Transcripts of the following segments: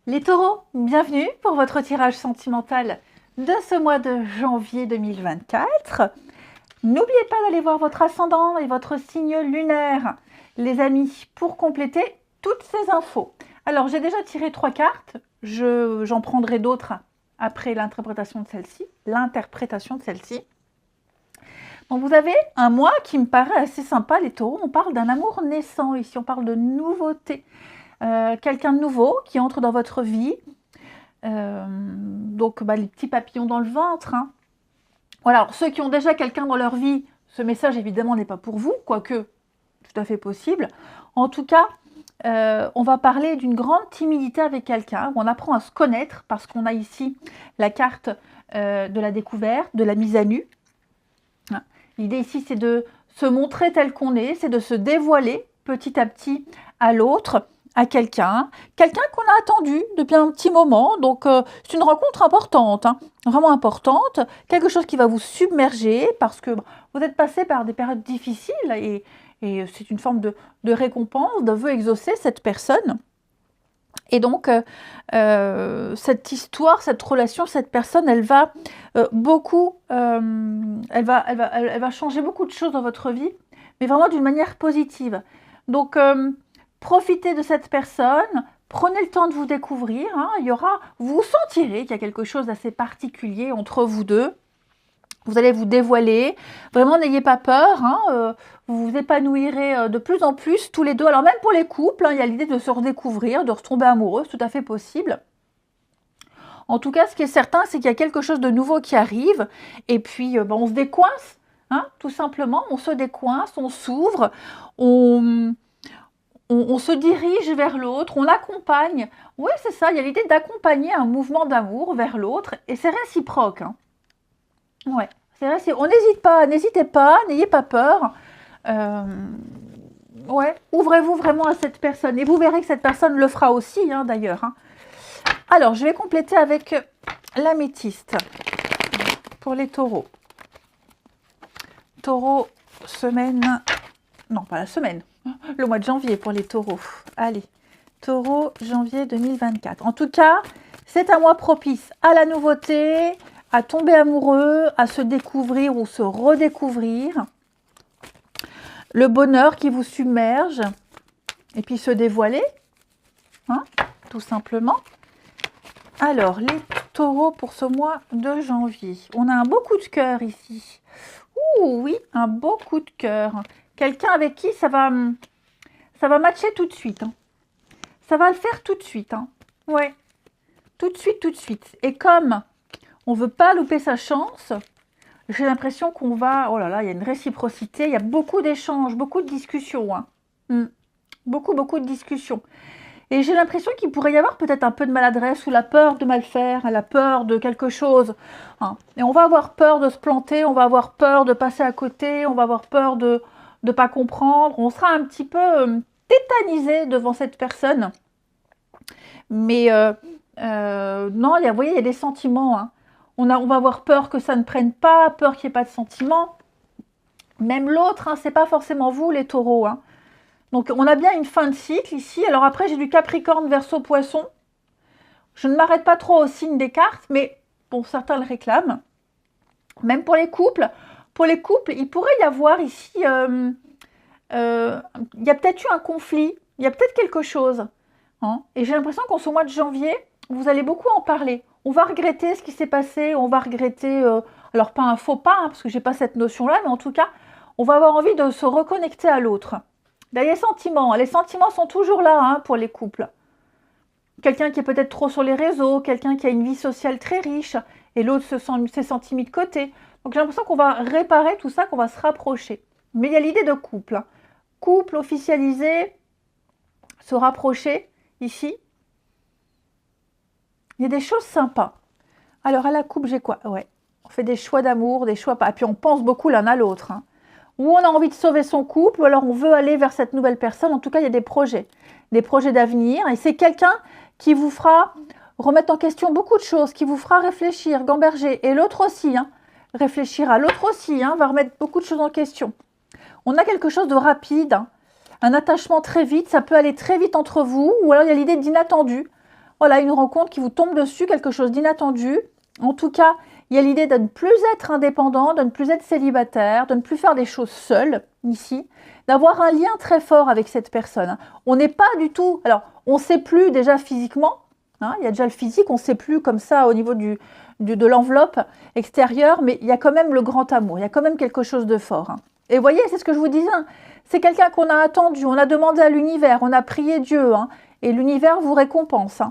Les taureaux, bienvenue pour votre tirage sentimental de ce mois de janvier 2024. N'oubliez pas d'aller voir votre ascendant et votre signe lunaire, les amis, pour compléter toutes ces infos. Alors, j'ai déjà tiré 3 cartes, j'en prendrai d'autres après l'interprétation de celle-ci. Donc, vous avez un mois qui me paraît assez sympa, les taureaux. On parle d'un amour naissant ici, on parle de nouveauté. Quelqu'un de nouveau qui entre dans votre vie. Donc, les petits papillons dans le ventre. Hein. Voilà, alors, ceux qui ont déjà quelqu'un dans leur vie, ce message évidemment n'est pas pour vous, quoique tout à fait possible. En tout cas, on va parler d'une grande timidité avec quelqu'un, où on apprend à se connaître, parce qu'on a ici la carte de la découverte, de la mise à nu. L'idée ici, c'est de se montrer tel qu'on est, c'est de se dévoiler petit à petit à l'autre, à quelqu'un qu'on a attendu depuis un petit moment. Donc, c'est une rencontre importante, hein, vraiment importante, quelque chose qui va vous submerger parce que vous êtes passé par des périodes difficiles et c'est une forme de récompense, de vœu exaucé, cette personne. Et donc, cette histoire, cette relation, cette personne, elle va elle va changer beaucoup de choses dans votre vie, mais vraiment d'une manière positive. Donc, profitez de cette personne, prenez le temps de vous découvrir. Hein, vous sentirez qu'il y a quelque chose d'assez particulier entre vous deux. Vous allez vous dévoiler. Vraiment, n'ayez pas peur. Hein, vous vous épanouirez de plus en plus tous les deux. Alors même pour les couples, hein, il y a l'idée de se redécouvrir, de retomber amoureux, c'est tout à fait possible. En tout cas, ce qui est certain, c'est qu'il y a quelque chose de nouveau qui arrive. Et puis, on se décoince, hein, tout simplement. On se décoince, on s'ouvre, on se dirige vers l'autre, on accompagne. Oui, c'est ça, il y a l'idée d'accompagner un mouvement d'amour vers l'autre. Et c'est réciproque. Hein. Ouais, c'est vrai, on n'hésite pas, n'hésitez pas, n'ayez pas peur. Ouais, ouvrez-vous vraiment à cette personne. Et vous verrez que cette personne le fera aussi, hein, d'ailleurs. Hein. Alors, je vais compléter avec l'améthyste pour les taureaux. Taureau, semaine... Non, pas la semaine. Le mois de janvier pour les taureaux. Allez, taureau, janvier 2024. En tout cas, c'est un mois propice à la nouveauté, à tomber amoureux, à se découvrir ou se redécouvrir. Le bonheur qui vous submerge. Et puis se dévoiler. Hein, tout simplement. Alors, les taureaux pour ce mois de janvier. On a un beau coup de cœur ici. Ouh, oui, un beau coup de cœur. Quelqu'un avec qui ça va matcher tout de suite. Hein. Ça va le faire tout de suite. Hein. Ouais, tout de suite. Et comme on ne veut pas louper sa chance, j'ai l'impression qu'on va... Oh là là, il y a une réciprocité, il y a beaucoup d'échanges, beaucoup de discussions. Hein. Beaucoup de discussions. Et j'ai l'impression qu'il pourrait y avoir peut-être un peu de maladresse ou la peur de mal faire, la peur de quelque chose. Hein. Et on va avoir peur de se planter, on va avoir peur de passer à côté, on va avoir peur de ne pas comprendre. On sera un petit peu tétanisé devant cette personne. Mais non, vous voyez, il y a des sentiments. Hein. On va avoir peur que ça ne prenne pas, peur qu'il n'y ait pas de sentiments. Même l'autre, hein, ce n'est pas forcément vous les taureaux. Hein. Donc on a bien une fin de cycle ici. Alors après, j'ai du Capricorne, Verseau, Poisson. Je ne m'arrête pas trop au signe des cartes, mais bon, certains le réclament. Même pour les couples, il pourrait y avoir ici... il y a peut-être eu un conflit, il y a peut-être quelque chose. Hein. Et j'ai l'impression qu'en ce mois de janvier, vous allez beaucoup en parler. On va regretter ce qui s'est passé, on va regretter... alors pas un faux pas, hein, parce que je n'ai pas cette notion-là, mais en tout cas, on va avoir envie de se reconnecter à l'autre. Les sentiments sont toujours là hein, pour les couples. Quelqu'un qui est peut-être trop sur les réseaux, quelqu'un qui a une vie sociale très riche, et l'autre s'est senti mis de côté. Donc j'ai l'impression qu'on va réparer tout ça, qu'on va se rapprocher. Mais il y a l'idée de couple. Hein. Couple officialisé, se rapprocher, ici. Il y a des choses sympas. Alors à la coupe, j'ai quoi? Ouais, on fait des choix d'amour, des choix pas. Et puis on pense beaucoup l'un à l'autre. Hein. Ou on a envie de sauver son couple, ou alors on veut aller vers cette nouvelle personne. En tout cas, il y a des projets d'avenir. Et c'est quelqu'un qui vous fera remettre en question beaucoup de choses, qui vous fera réfléchir, gamberger. Et l'autre aussi, hein, réfléchira. L'autre aussi hein, va remettre beaucoup de choses en question. On a quelque chose de rapide, hein, un attachement très vite. Ça peut aller très vite entre vous. Ou alors il y a l'idée d'inattendu. voilà, une rencontre qui vous tombe dessus, quelque chose d'inattendu. En tout cas, il y a l'idée de ne plus être indépendant, de ne plus être célibataire, de ne plus faire des choses seul, ici, d'avoir un lien très fort avec cette personne. On n'est pas du tout... Alors, on ne sait plus déjà physiquement, hein, il y a déjà le physique, on ne sait plus comme ça au niveau de l'enveloppe extérieure, mais il y a quand même le grand amour, il y a quand même quelque chose de fort. Hein. Et vous voyez, c'est ce que je vous disais, hein, c'est quelqu'un qu'on a attendu, on a demandé à l'univers, on a prié Dieu, hein, et l'univers vous récompense. Hein.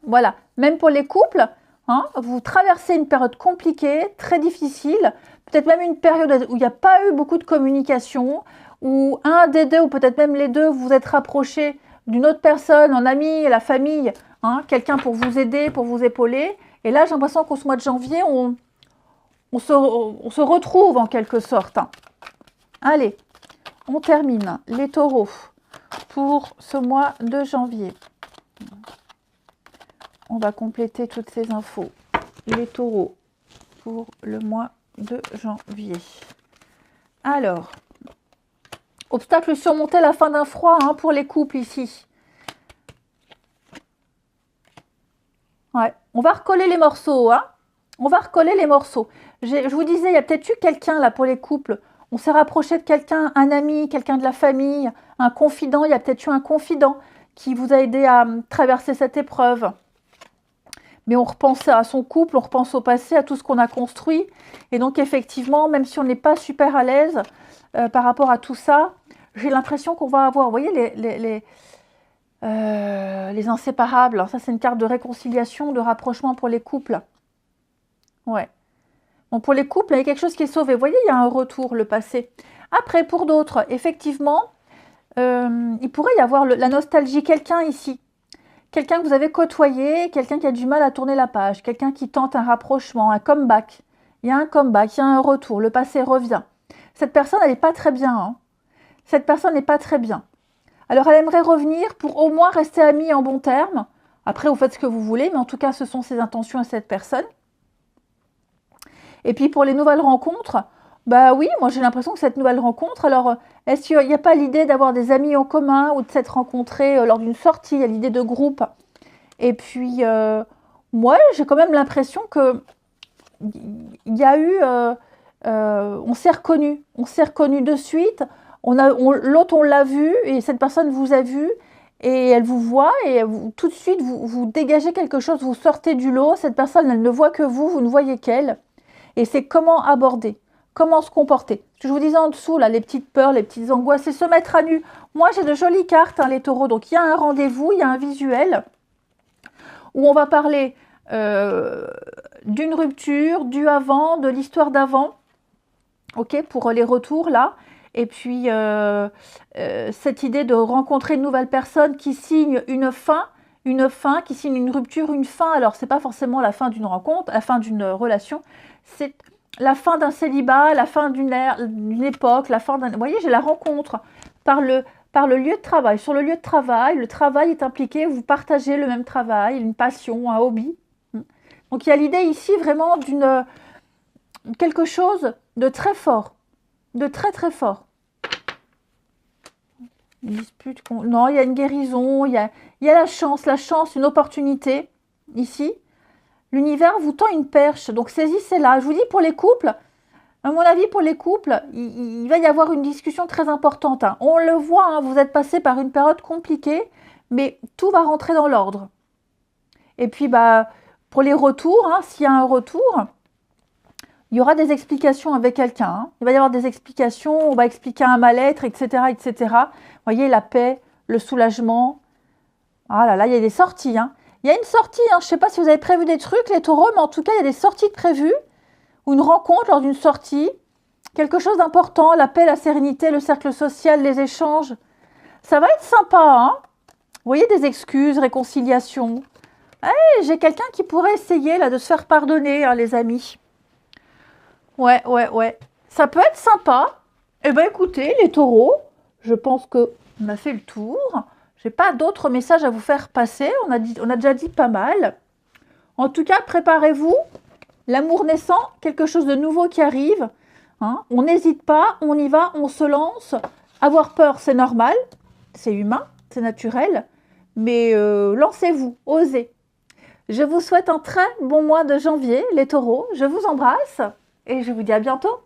Voilà, même pour les couples, hein, vous traversez une période compliquée, très difficile, peut-être même une période où il n'y a pas eu beaucoup de communication, où un des deux, ou peut-être même les deux, vous êtes rapprochés d'une autre personne, en ami, la famille, hein, quelqu'un pour vous aider, pour vous épauler. Et là, j'ai l'impression qu'au mois de janvier, on se retrouve en quelque sorte. Hein. Allez, on termine les taureaux pour ce mois de janvier. On va compléter toutes ces infos. Les taureaux pour le mois de janvier. Alors, obstacle surmonté, la fin d'un froid hein, pour les couples ici. Ouais, on va recoller les morceaux. Hein. On va recoller les morceaux. Je vous disais, il y a peut-être eu quelqu'un là pour les couples. On s'est rapproché de quelqu'un, un ami, quelqu'un de la famille, un confident. Il y a peut-être eu un confident qui vous a aidé à traverser cette épreuve. Mais on repense à son couple, on repense au passé, à tout ce qu'on a construit. Et donc, effectivement, même si on n'est pas super à l'aise par rapport à tout ça, j'ai l'impression qu'on va avoir, vous voyez, les inséparables. Ça, c'est une carte de réconciliation, de rapprochement pour les couples. Ouais. Bon, pour les couples, il y a quelque chose qui est sauvé. Vous voyez, il y a un retour, le passé. Après, pour d'autres, effectivement, il pourrait y avoir la nostalgie. Quelqu'un ici. Quelqu'un que vous avez côtoyé, quelqu'un qui a du mal à tourner la page, quelqu'un qui tente un rapprochement, un comeback. Il y a un comeback, il y a un retour, le passé revient. Cette personne, elle n'est pas très bien. Hein. Cette personne n'est pas très bien. Alors, elle aimerait revenir pour au moins rester amie en bons termes. Après, vous faites ce que vous voulez, mais en tout cas, ce sont ses intentions à cette personne. Et puis, pour les nouvelles rencontres, bah oui, moi, j'ai l'impression que cette nouvelle rencontre, alors, est-ce qu'il n'y a pas l'idée d'avoir des amis en commun ou de s'être rencontrés lors d'une sortie, il y a l'idée de groupe. Et puis, moi, j'ai quand même l'impression que il y a eu, on s'est reconnu de suite. L'autre, on l'a vu et cette personne vous a vu et elle vous voit et tout de suite, vous dégagez quelque chose, vous sortez du lot. Cette personne, elle ne voit que vous, vous ne voyez qu'elle. Et c'est comment aborder, comment se comporter. Ce que je vous disais en dessous, là, les petites peurs, les petites angoisses, c'est se mettre à nu. Moi, j'ai de jolies cartes, hein, les taureaux. Donc, il y a un rendez-vous, il y a un visuel où on va parler d'une rupture, du avant, de l'histoire d'avant. OK, pour les retours, là. Et puis, cette idée de rencontrer une nouvelle personne qui signe une fin, qui signe une rupture, une fin. Alors, ce n'est pas forcément la fin d'une rencontre, la fin d'une relation. C'est la fin d'un célibat, la fin d'une époque, la fin d'un... Vous voyez, j'ai la rencontre par le lieu de travail. Sur le lieu de travail, le travail est impliqué, vous partagez le même travail, une passion, un hobby. Donc, il y a l'idée ici vraiment d'une quelque chose de très fort, de très très fort. Une dispute, non, il y a une guérison, il y a la chance, une opportunité ici. L'univers vous tend une perche, donc saisissez-la. Je vous dis pour les couples, à mon avis pour les couples, il va y avoir une discussion très importante. Hein. On le voit, hein, vous êtes passé par une période compliquée, mais tout va rentrer dans l'ordre. Et puis bah, pour les retours, hein, s'il y a un retour, il y aura des explications avec quelqu'un. Hein. Il va y avoir des explications, on va expliquer un mal-être, etc., etc. Vous voyez, la paix, le soulagement. Ah là là, il y a des sorties, hein. Il y a une sortie, hein. Je ne sais pas si vous avez prévu des trucs, les taureaux, mais en tout cas, il y a des sorties de prévues, ou une rencontre lors d'une sortie, quelque chose d'important, la paix, la sérénité, le cercle social, les échanges. Ça va être sympa, hein. Vous voyez, des excuses, réconciliation. Hey, j'ai quelqu'un qui pourrait essayer là, de se faire pardonner, hein, les amis. Ouais. Ça peut être sympa. Eh bien, écoutez, les taureaux, je pense qu'on a fait le tour. Je n'ai pas d'autres messages à vous faire passer. On a déjà dit pas mal. En tout cas, préparez-vous. L'amour naissant, quelque chose de nouveau qui arrive. Hein. On n'hésite pas, on y va, on se lance. Avoir peur, c'est normal. C'est humain, c'est naturel. mais lancez-vous, osez. Je vous souhaite un très bon mois de janvier, les taureaux. Je vous embrasse et je vous dis à bientôt.